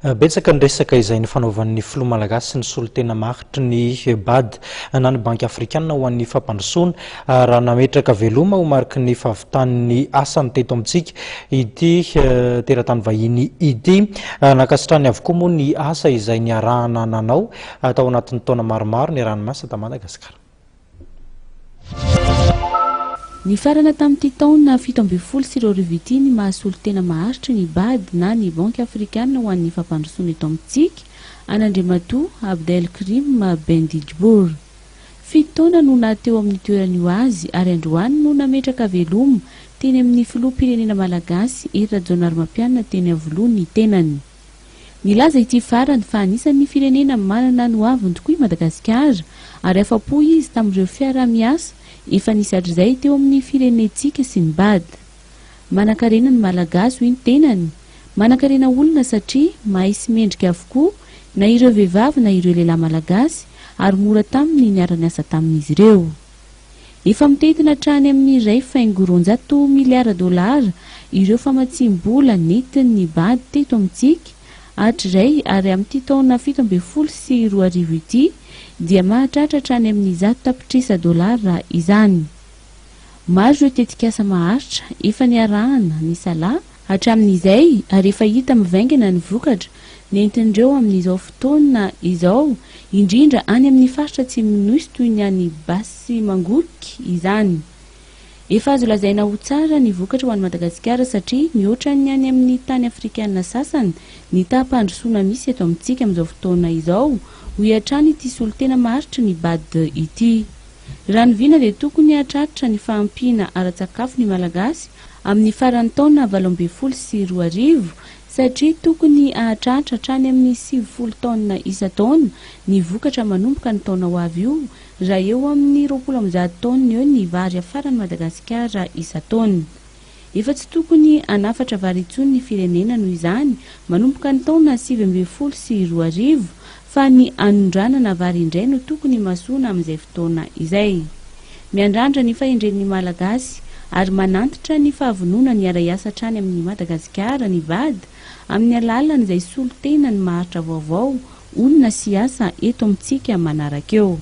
Betsaka ny resaka izay ny fanaovan'ny filoha malagasy sy ny solotena maritry ny BAD na ny banky afrikanina ho an'ny fampandrosoana raha nametraka veloma ho mariky ny fahavitan'ny asany teto amintsika ity teratany vahiny ity nakasitrany avokoa moa ny asa izay ny arahana nanao tao anatin'ny taona maromaro ny ranomasina ta Madagasikara. Ny farana tamin'ity taona 17 ity ny mahasolo tena maharitry ny BAD na ny banky afrikanina ho an'ny fampandrosoana eto amintsika an'Andriamatoa Abdelkrim Bendijbour. 7 taona no nateo amin'ny toerany ho azy ary androany no nametraka veloma teny amin'ny filoham-pirenena malagasy Ira Rajaonarimampianina teny Avoloa ny tenany. Nilaza ity farany fa anisan'ny firenena manana no aviny tokoa i Madagasikara ary afapo izy tamin'ireo fiarah-miasa efa nisy hatr'izay teo amin'ny firenentsika sy ny BAD. Manan-karena ny malagasy hoy ny tenany. Manan-karena olona satria mahay sy mendrika avokoa na ireo vehivavy na ireo lehilahy malagasy ary mora taminy niara-niasa tamin'izy ireo. Efa mitentina hatrany amin'ny $2.4 miliara ireo famatsim-bola nentin'ny BAD teto amintsika hatray ary amin'ity taona 17 ity dia mahatratra hatrany amin'ny $100 izany. Maro ireo tetikasa maharitra efa niarahana ny salahy hatramin'izay ary efa hita mivaingana ny vokatra nentin'ireo amin'izao fotoana izao indrindra any amin'ny faritra Atsimo-Noisy toy ny any Basy Mangoky izany. Efa azo lazaina ho tsara ny vokatra ho an'i Madagasikara satria mihoatra ny any amin'ny tany afrikanina sasany ny taham-pandrosoana misy eto amintsika amin'izao fotoana izao ho hiatrany ity solotena maharitry ny BAD ity. Raha ny viana dia tokony hahatratra ny fahampiana ara-tsakafo ny malagasy amin'ny faran'ny taona 2012 satria tokony hahatratra hatrany amin'ny 70 taona isan-taona ny vokatra manomboka ny taona ho avy io raha eo amin'ny 20 taona eo ny vary afaran'ny Madagasikara isan-taona. Efa tsy tokony hanafatra vary intsony ny firenena noho izany manomboka ny taona 2012 fa ny anondranana vary indray no tokony mahasoana amin'izay fotoana izay. Miandrandra ny fahendren'ny malagasy ary manantitra ny fahavonona ny ara-iasa hatrany amin'ny Madagasikara ny BAD amin'ny alalany izay solotena ny maharitra vaovao onona sy asa eto amintsika manaraka eo.